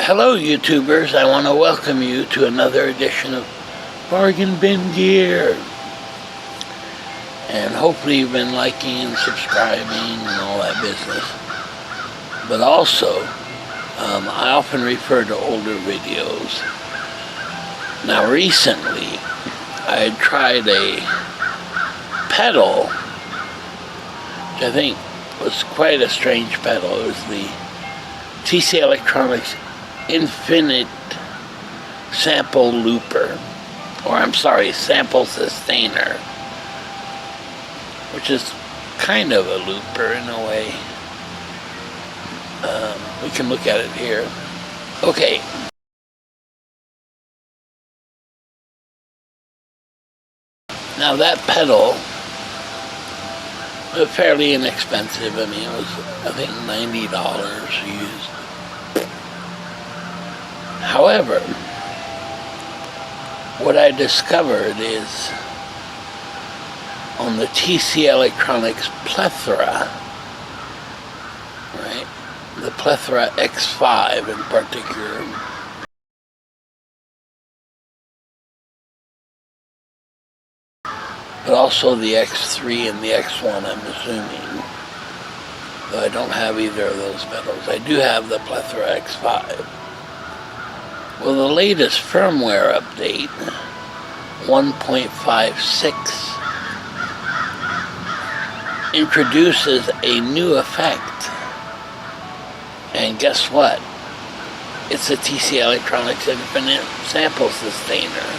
Hello YouTubers, I want to welcome you to another edition of Bargain Bin Gear. And hopefully you've been liking and subscribing and all that business. But also, I often refer to older videos. Now recently, I had tried a pedal, which I think was quite a strange pedal. It was the TC Electronics Infinite Sample Looper, or I'm sorry, Sample Sustainer, which is kind of a looper in a way. We can look at it here. Okay. Now that pedal was fairly inexpensive. I mean, it was, I think, $90 used. However, what I discovered is on the TC Electronics Plethora, right? The Plethora X5 in particular, but also the X3 and the X1, I'm assuming. Though I don't have either of those pedals. I do have the Plethora X5. Well, the latest firmware update, 1.56, introduces a new effect. And guess what? It's a TC Electronics Infinite Sample Sustainer,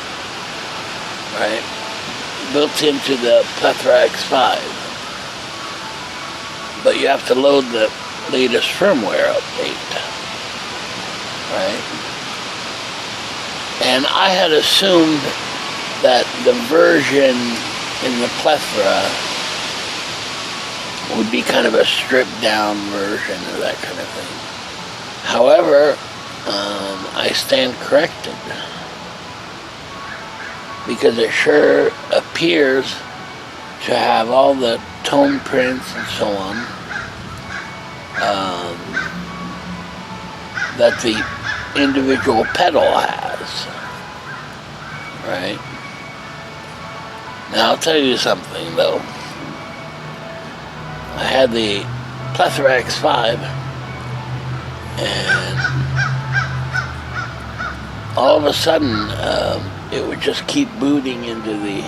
right? Built into the Plethora X5. But you have to load the latest firmware update, right? And I had assumed that the version in the Plethora would be kind of a stripped down version or that kind of thing. However, I stand corrected, because it sure appears to have all the tone prints and so on that the individual pedal has, right? Now I'll tell you something though. I had the Plethora X5 and all of a sudden it would just keep booting into the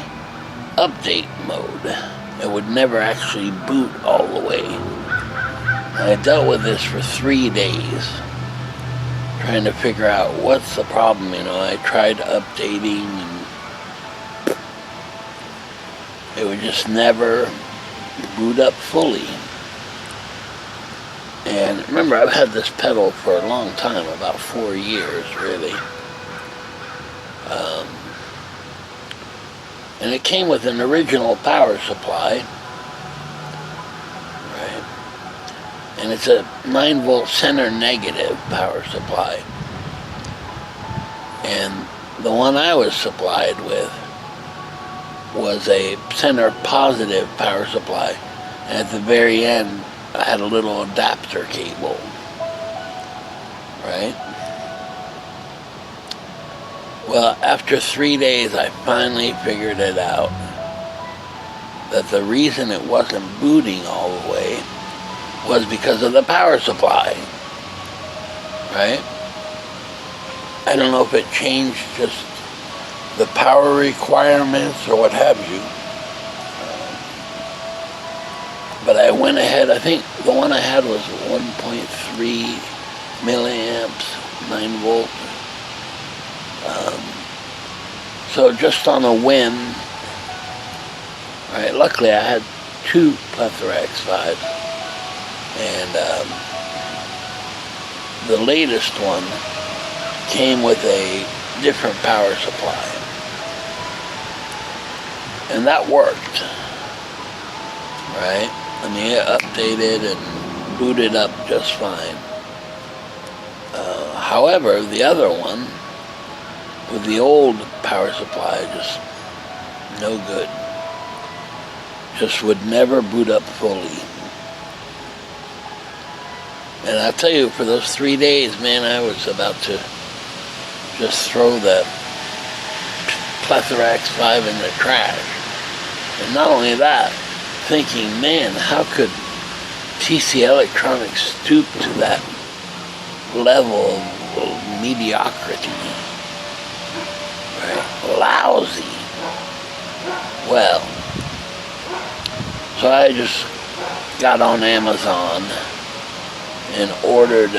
update mode. It would never actually boot all the way. And I dealt with this for 3 days, trying to figure out what's the problem. You know, I tried updating and it would just never boot up fully. And remember, I've had this pedal for a long time, about 4 years really. And it came with an original power supply, right? And it's a 9-volt center negative power supply. And the one I was supplied with was a center positive power supply. And at the very end, I had a little adapter cable, right? Well, after 3 days, I finally figured it out, that the reason it wasn't booting all the way was because of the power supply, right? I don't know if it changed just the power requirements or what have you. But I went ahead, I think the one I had was 1.3 milliamps, 9 volt. So just on a whim, right, luckily I had 2 Plethora X5, and the latest one came with a different power supply. And that worked, right? I mean, it updated and booted up just fine. However, the other one, with the old power supply, just no good. Just would never boot up fully. And I'll tell you, for those 3 days, man, I was about to just throw the plethora X5 in the trash. And not only that, thinking, man, how could TC Electronics stoop to that level of mediocrity? Right? Lousy. Well, so I just got on Amazon and ordered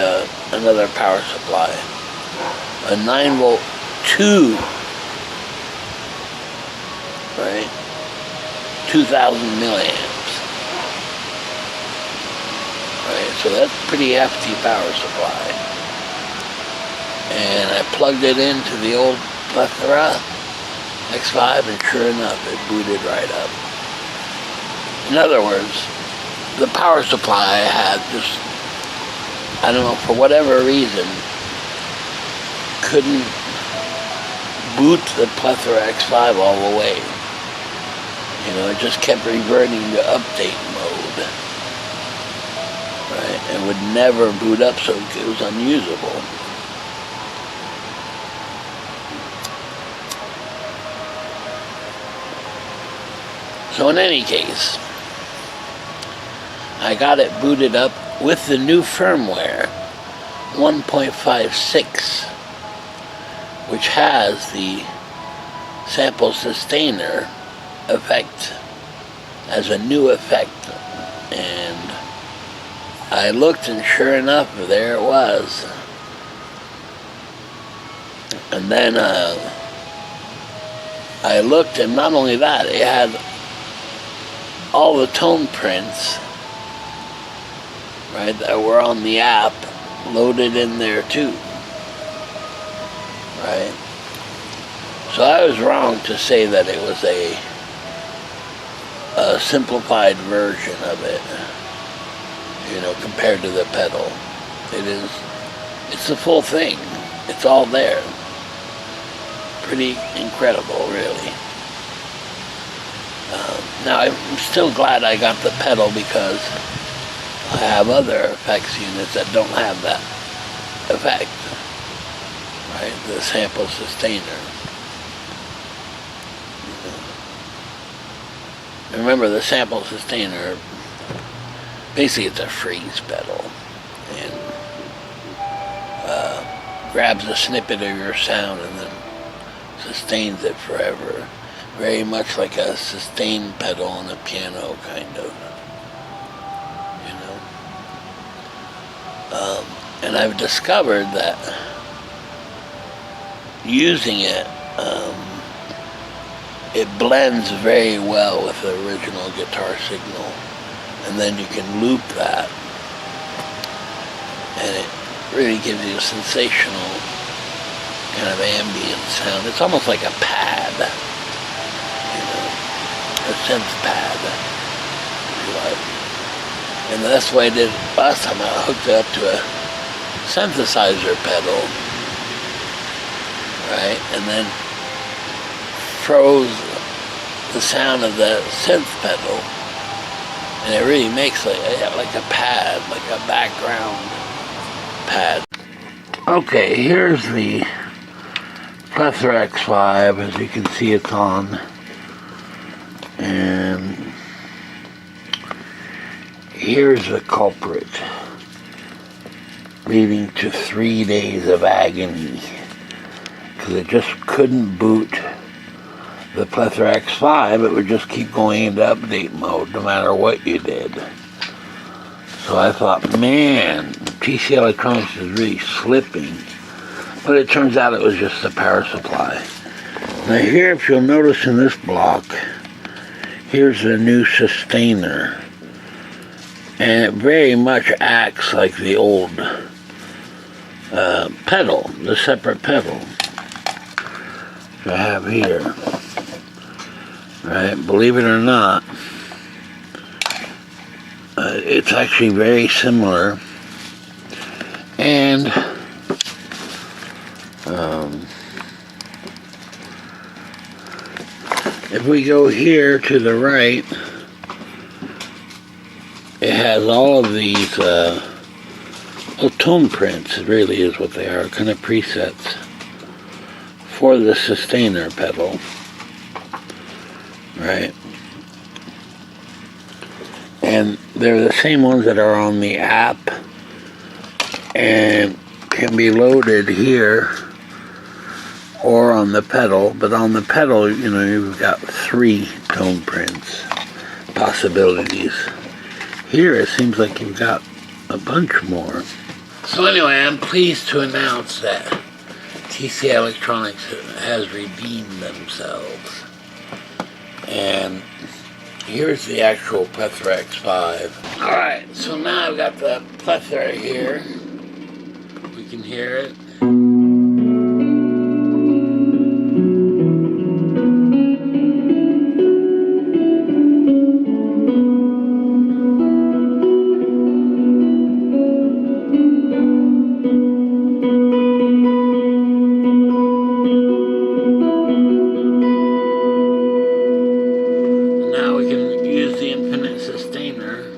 another power supply, a 9-volt 2, right, 2,000 milliamps, right, so that's a pretty hefty power supply. And I plugged it into the old plethora X5, and sure enough, it booted right up. In other words, the power supply had just, I don't know, for whatever reason, couldn't boot the plethora X5 all the way. You know, it just kept reverting to update mode. Right? It would never boot up, so it was unusable. So in any case, I got it booted up with the new firmware, 1.56, which has the sample sustainer effect as a new effect. And I looked, and sure enough, there it was. And then I looked, and not only that, it had all the tone prints, right, that were on the app loaded in there too, right? So I was wrong to say that it was a simplified version of it, you know, compared to the pedal. It's the full thing. It's all there. Pretty incredible, really. Now, I'm still glad I got the pedal, because I have other effects units that don't have that effect, right? The sample sustainer. Remember, the sample sustainer, basically it's a freeze pedal, and grabs a snippet of your sound and then sustains it forever. Very much like a sustain pedal on a piano, kind of, you know. And I've discovered that using it, it blends very well with the original guitar signal, and then you can loop that, and it really gives you a sensational kind of ambient sound. It's almost like a pad, you know, a synth pad, if you like. And that's why I did it last time. I hooked it up to a synthesizer pedal, right, and then froze the sound of the synth pedal, and it really makes like a pad, like a background pad. Okay, here's the plethora X5. As you can see, it's on, and here's the culprit, leading to 3 days of agony, because it just couldn't boot the plethora X5. It would just keep going into update mode no matter what you did. So I thought, man, TC Electronics is really slipping. But it turns out it was just the power supply. Now here, if you'll notice in this block, here's the new sustainer. And it very much acts like the old pedal, the separate pedal that I have here. Right, believe it or not, it's actually very similar. And if we go here to the right, it has all of these Well, tone prints really is what they are, kind of presets for the sustainer pedal, right? And they're the same ones that are on the app and can be loaded here or on the pedal. But on the pedal, you know, you've got 3 tone prints possibilities. Here it seems like you've got a bunch more. So anyway, I'm pleased to announce that TC Electronics has redeemed themselves. And here's the actual Plethora X5. Alright, so now I've got the Plethora here. We can hear it. Now we can use the infinite sustainer.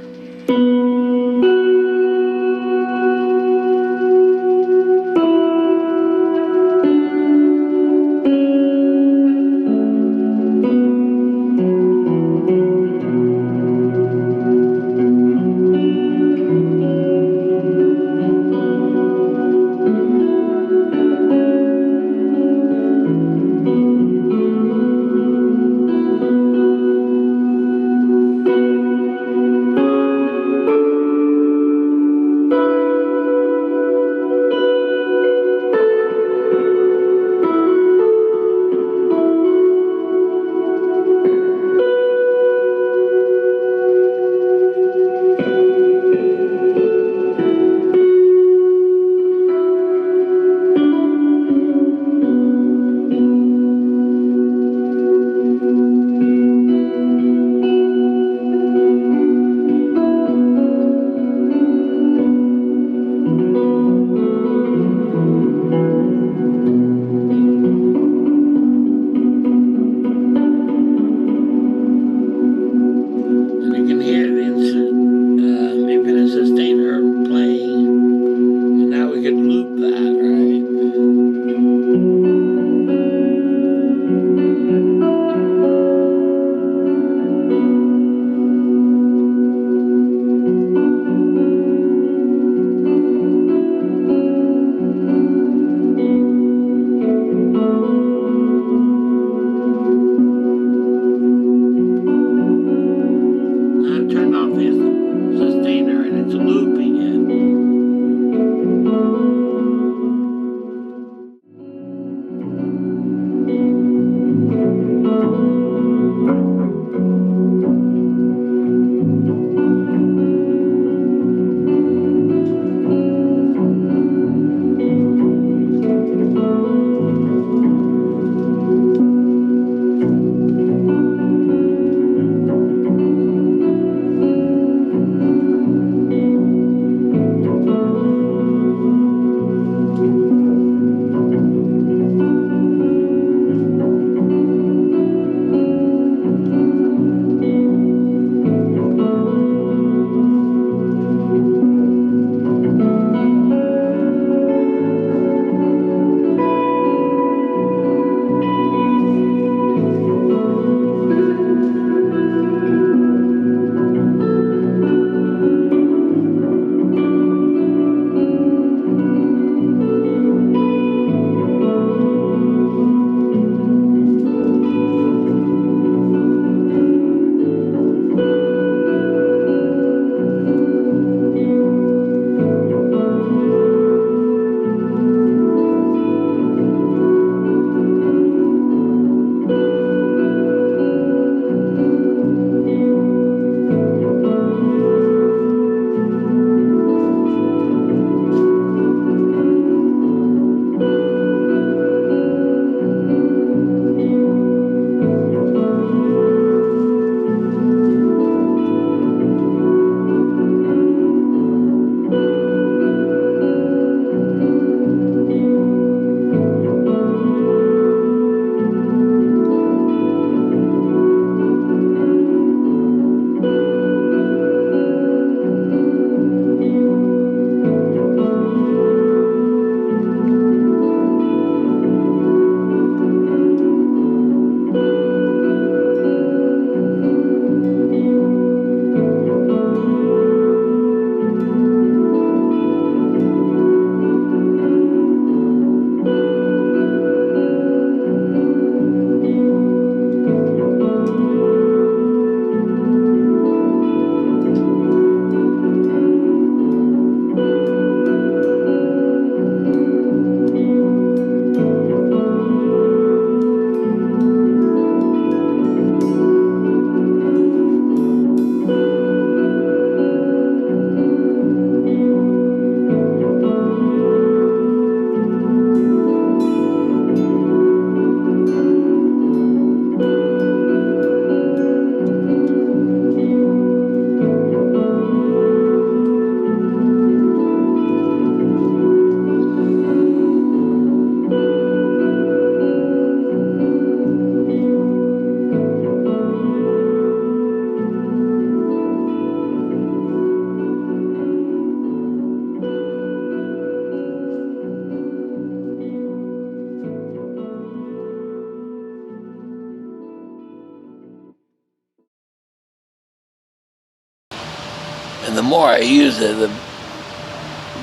And the more I use it, the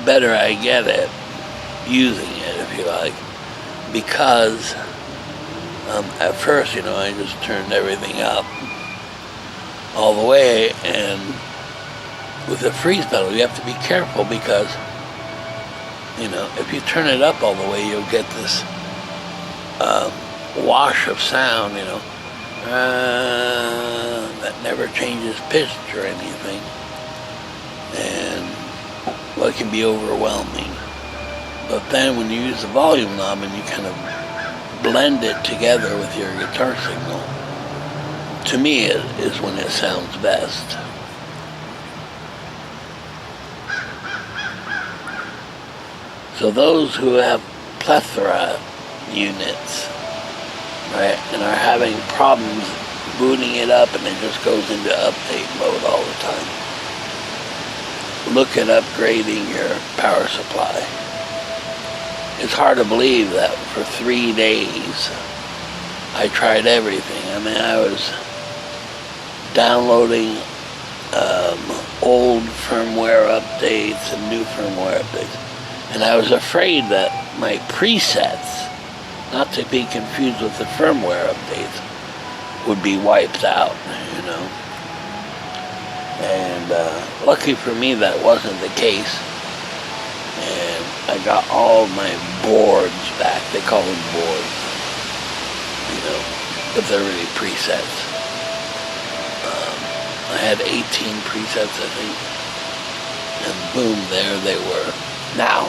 better I get at using it, if you like. Because at first, I just turned everything up all the way, and with the freeze pedal, you have to be careful because, if you turn it up all the way, you'll get this wash of sound, that never changes pitch or anything. And, well, it can be overwhelming. But then when you use the volume knob and you kind of blend it together with your guitar signal, to me it is when it sounds best. So those who have plethora units, right, and are having problems booting it up and it just goes into update mode all the time, look at upgrading your power supply. It's hard to believe that for 3 days I tried everything. I mean, I was downloading old firmware updates and new firmware updates. And I was afraid that my presets, not to be confused with the firmware updates, would be wiped out, And lucky for me, that wasn't the case. And I got all my boards back. They call them boards, but they're really presets. I had 18 presets, I think. And boom, there they were. Now,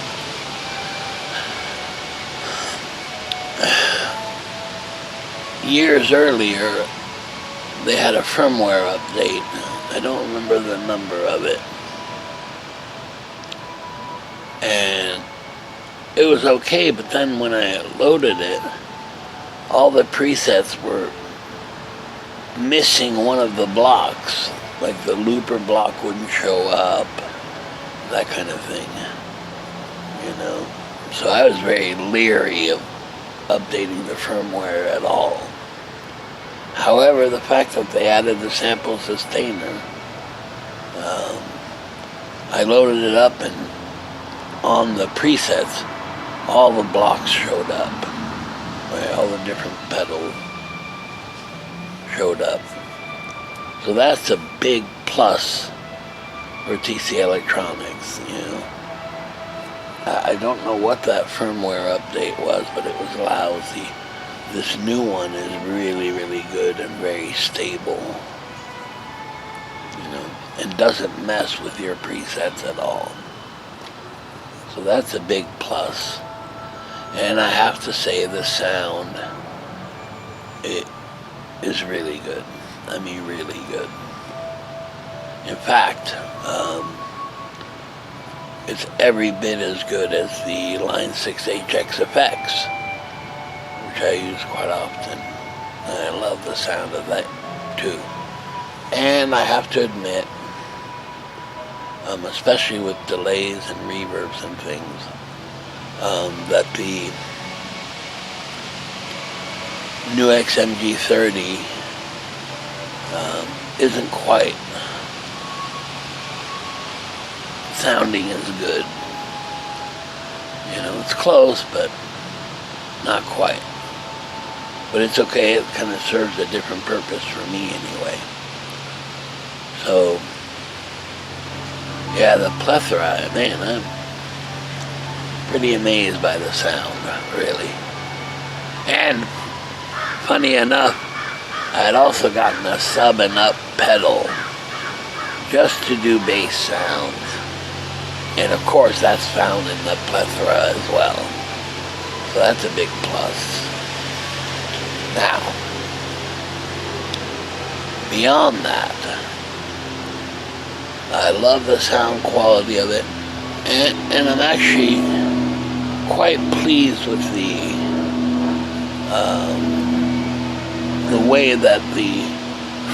years earlier, they had a firmware update. I don't remember the number of it. And it was okay, but then when I loaded it, all the presets were missing one of the blocks. Like the looper block wouldn't show up, that kind of thing, So I was very leery of updating the firmware at all. However, the fact that they added the sample sustainer, I loaded it up, and on the presets, all the blocks showed up. Right? All the different pedals showed up. So that's a big plus for TC Electronics, I don't know what that firmware update was, but it was lousy. This new one is really, really good and very stable, and doesn't mess with your presets at all. So that's a big plus. And I have to say, the sound, it is really good. I mean, really good. In fact, it's every bit as good as the Line 6HX effects, which I use quite often. And I love the sound of that too. And I have to admit, especially with delays and reverbs and things, that the new XMG30 isn't quite sounding as good. It's close, but not quite. But it's okay, it kind of serves a different purpose for me anyway. So, yeah, the plethora, man, I'm pretty amazed by the sound, really. And, funny enough, I had also gotten a sub and up pedal just to do bass sounds. And of course, that's found in the plethora as well. So that's a big plus. Now, beyond that, I love the sound quality of it, and I'm actually quite pleased with the way that the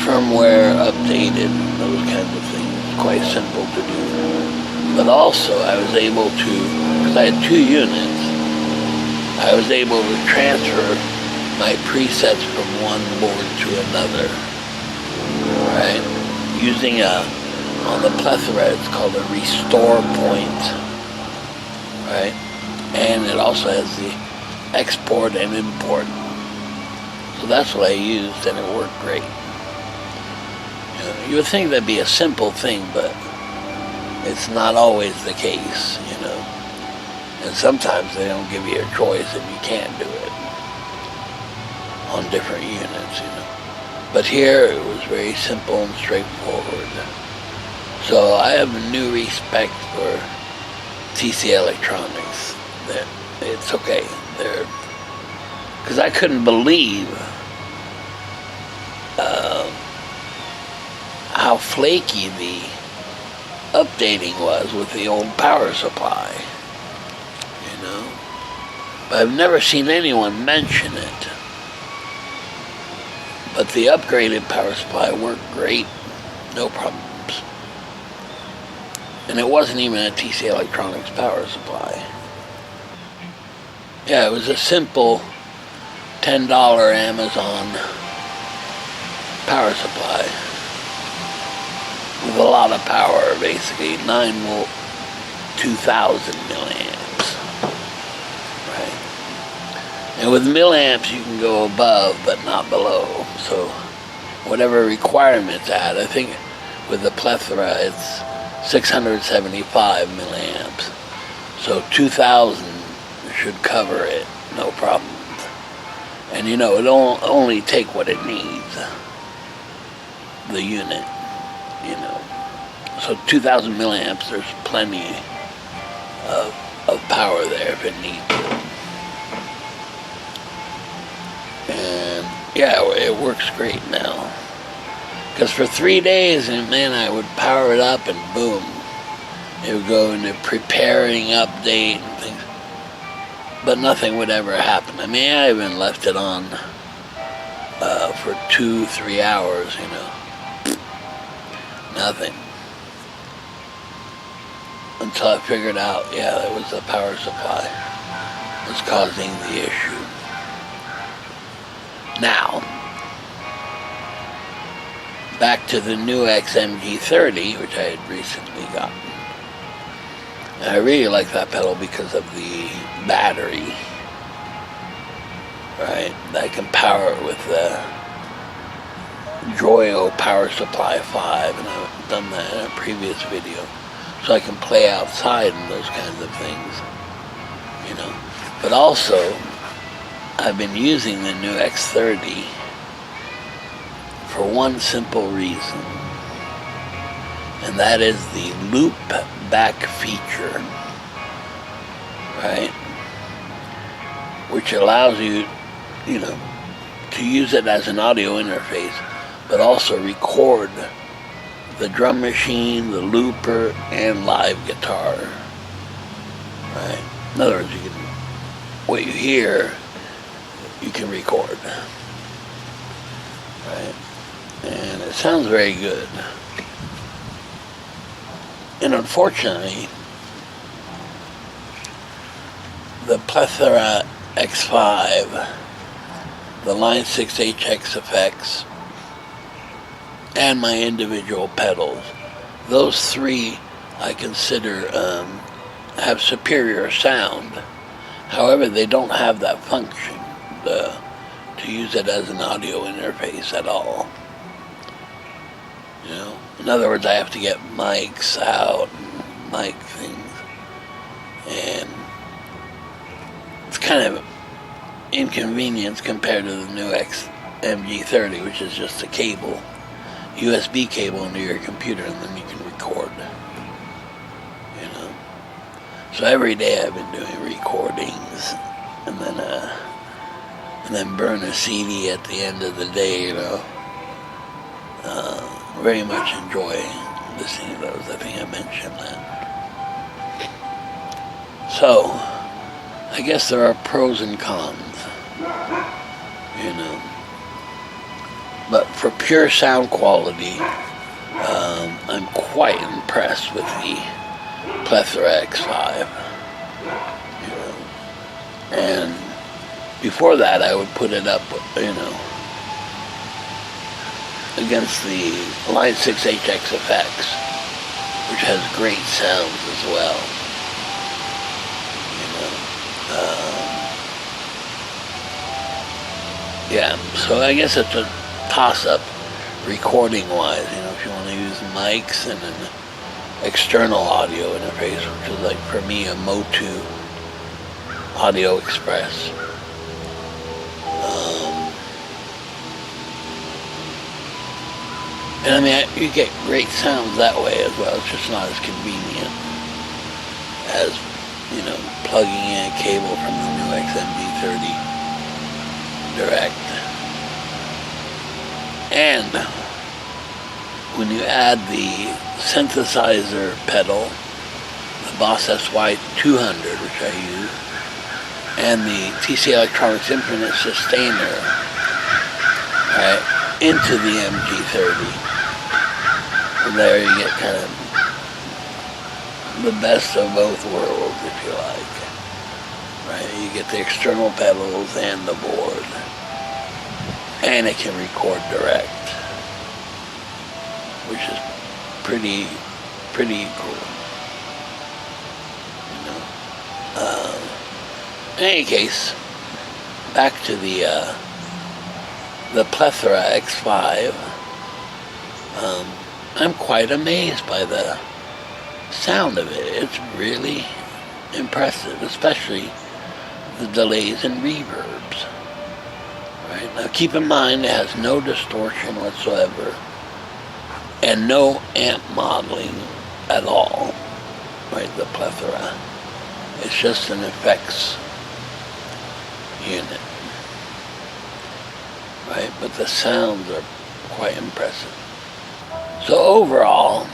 firmware updated, those kinds of things. It's quite simple to do. But also, I was able to, because I had 2 units, I was able to transfer my presets from one board to another, right? Using a On the plethora, it's called a restore point, right? And it also has the export and import. So that's what I used, and it worked great. You would think that'd be a simple thing, but it's not always the case, And sometimes they don't give you a choice and you can't do it on different units, But here it was very simple and straightforward. So I have a new respect for TC Electronics. It's okay. Because I couldn't believe how flaky the updating was with the old power supply. But I've never seen anyone mention it. But the upgraded power supply worked great, no problems. And it wasn't even a TC Electronics power supply. Yeah, it was a simple $10 Amazon power supply with a lot of power, basically 9 volt, 2000 milliamps, right? And with milliamps you can go above but not below, so whatever requirements at, I think with the plethora it's 675 milliamps, so 2000 should cover it, no problem. And it'll only take what it needs, the unit, So 2000 milliamps, there's plenty of power there if it needs it. And yeah, it works great now. Because for 3 days, and man, I would power it up and boom, it would go into preparing update and things. But nothing would ever happen. I mean, I even left it on for 2-3 hours, Nothing. Until I figured out, yeah, it was the power supply was causing the issue. Now, back to the new XMG30, which I had recently gotten. And I really like that pedal because of the battery, right? I can power it with the Joyo Power Supply 5, and I've done that in a previous video. So I can play outside and those kinds of things, But also, I've been using the new X30 for one simple reason, and that is the loop back feature, right? Which allows you, to use it as an audio interface, but also record the drum machine, the looper, and live guitar, right? In other words, what you hear, you can record, right? And it sounds very good. And unfortunately, the Plethora X5, the Line 6 HX effects, and my individual pedals, those three I consider have superior sound. However, they don't have that function to use it as an audio interface at all. In other words, I have to get mics out and mic things, and it's kind of inconvenience compared to the new XMG30, which is just a cable, USB cable into your computer, and then you can record. So every day I've been doing recordings, and then burn a CD at the end of the day. Very much enjoy listening to those. I think I mentioned that. So I guess there are pros and cons. But for pure sound quality, I'm quite impressed with the Plethora X5. And before that, I would put it up, against the Line 6 HX effects. which has great sounds as well. Yeah, so I guess it's a toss-up recording-wise, if you want to use mics and an external audio interface, which is like, for me, a Motu Audio Express. And I mean, you get great sounds that way as well. It's just not as convenient as, plugging in a cable from the new XMD30 direct. And when you add the synthesizer pedal, the Boss SY200, which I use, and the TC Electronics Infinite Sustainer, right, into the MG30, and there you get kind of the best of both worlds, if you like. Right, you get the external pedals and the board, and it can record direct, which is pretty cool. In any case, back to the Plethora X5. I'm quite amazed by the sound of it. It's really impressive, especially the delays and reverbs. Right? Now keep in mind it has no distortion whatsoever and no amp modeling at all. Right, the Plethora. It's just an effects unit. Right, but the sounds are quite impressive. So overall,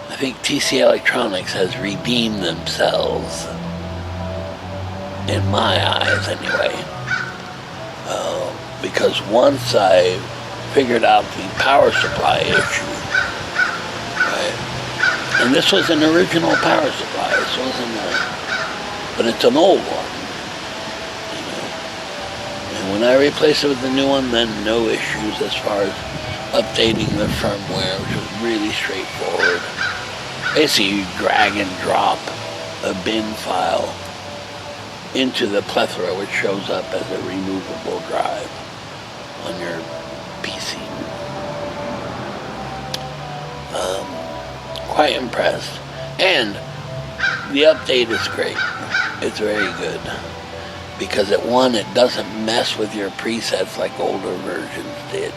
I think TC Electronics has redeemed themselves, in my eyes anyway, because once I figured out the power supply issue, right, and this was an original power supply, this wasn't but it's an old one, and when I replaced it with the new one, then no issues as far as updating the firmware, which was really straightforward. Basically, you drag and drop a bin file into the Plethora, which shows up as a removable drive on your PC. Quite impressed. And the update is great. It's very good. Because it doesn't mess with your presets like older versions did.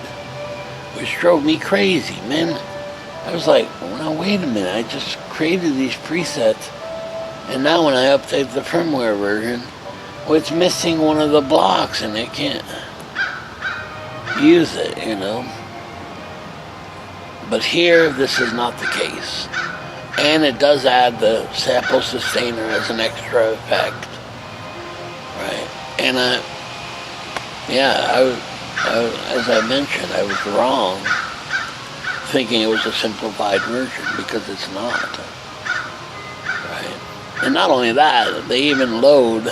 Which drove me crazy, man. I was like, well, now wait a minute, I just created these presets, and now when I update the firmware version, well, it's missing one of the blocks, and it can't use it, But here, this is not the case. And it does add the sample sustainer as an extra effect, right? And as I mentioned, I was wrong thinking it was a simplified version, because it's not, right? And not only that, they even load,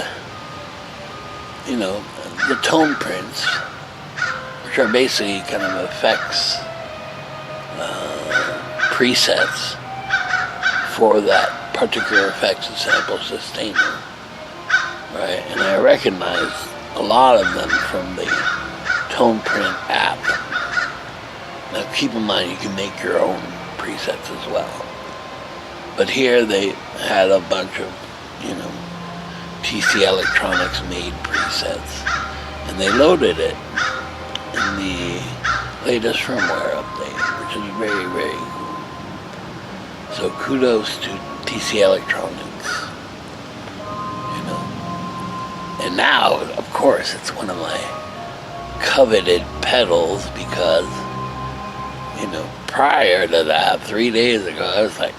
the tone prints, which are basically kind of effects presets for that particular effects and sample sustainer, right? And I recognize a lot of them from the tone print app. Now keep in mind, you can make your own presets as well. But here they had a bunch of, TC Electronics made presets. And they loaded it in the latest firmware update, which is very, very cool. So kudos to TC Electronics. And now, of course, it's one of my coveted pedals because, prior to that, 3 days ago, I was like,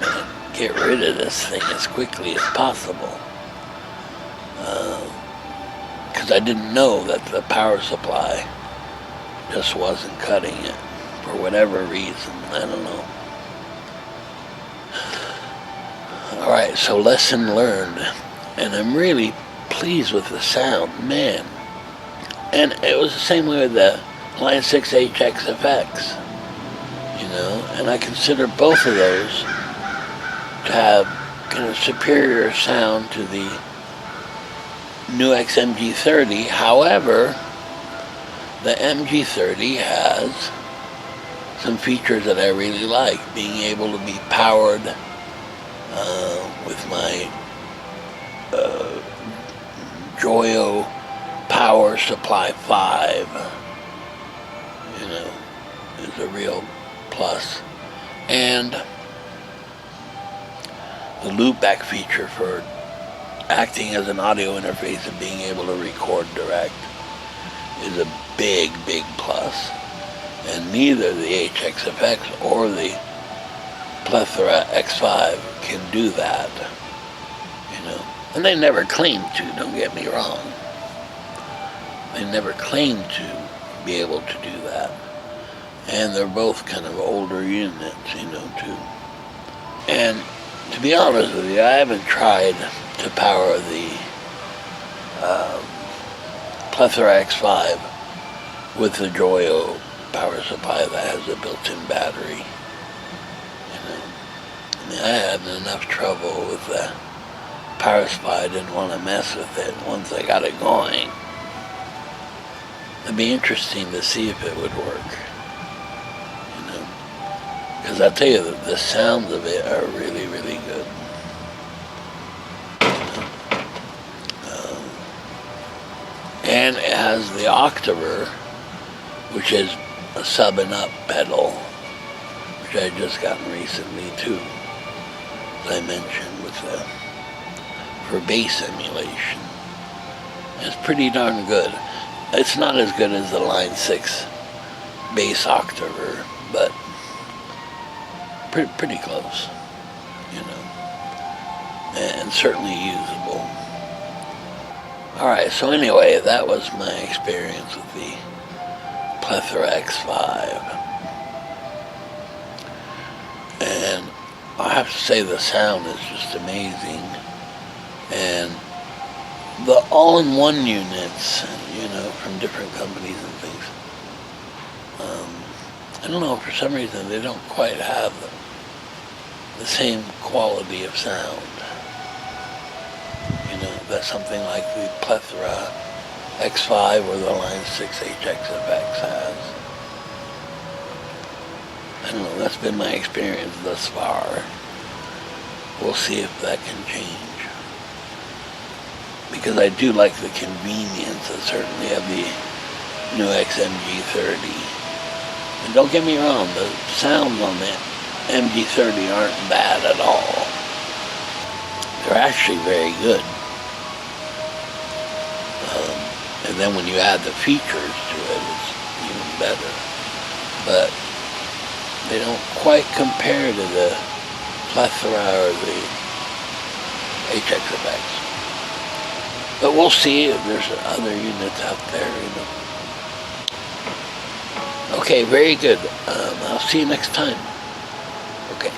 man, get rid of this thing as quickly as possible. Because I didn't know that the power supply just wasn't cutting it for whatever reason. I don't know. Alright, so lesson learned. And I'm really pleased with the sound, man. And it was the same way with the Line 6 HX effects. you know, and I consider both of those to have kind of superior sound to the NUX MG30. However, the MG30 has some features that I really like, being able to be powered with my Joyo Power Supply 5, you know, is a real plus. And the loopback feature for acting as an audio interface and being able to record direct is a big, big plus. And neither the HXFX or the Plethora X5 can do that, you know. And they never claim to, don't get me wrong. They never claim to be able to do that. And they're both kind of older units, you know, too. And to be honest with you, I haven't tried to power the Plethora X5 with the Joyo power supply that has a built-in battery. You know, I mean, I had enough trouble with the power supply. I didn't want to mess with it once I got it going. It'd be interesting to see if it would work. You know, because I'll tell you that the sounds of it are really, really good. And it has the Octaver, which is a sub and up pedal, which I just gotten recently too, as I mentioned, with for bass emulation. It's pretty darn good. It's not as good as the Line 6 bass Octaver, but pretty close, you know, and certainly usable. Alright, so anyway, that was my experience with the Plethora X5. And I have to say the sound is just amazing. And the all-in-one units, you know, from different companies and things, I don't know, for some reason they don't quite have the same quality of sound. You know, that something like the Plethora X5 or the Line 6 HXFX has. I don't know, that's been my experience thus far. We'll see if that can change. Because I do like the convenience, certainly, of the NUX MG30. And don't get me wrong, the sounds on the MG30 aren't bad at all. They're actually very good. And then when you add the features to it, it's even better. But they don't quite compare to the Plethora or the HXFX. But we'll see if there's other units out there, you know. Okay, very good. I'll see you next time. Okay.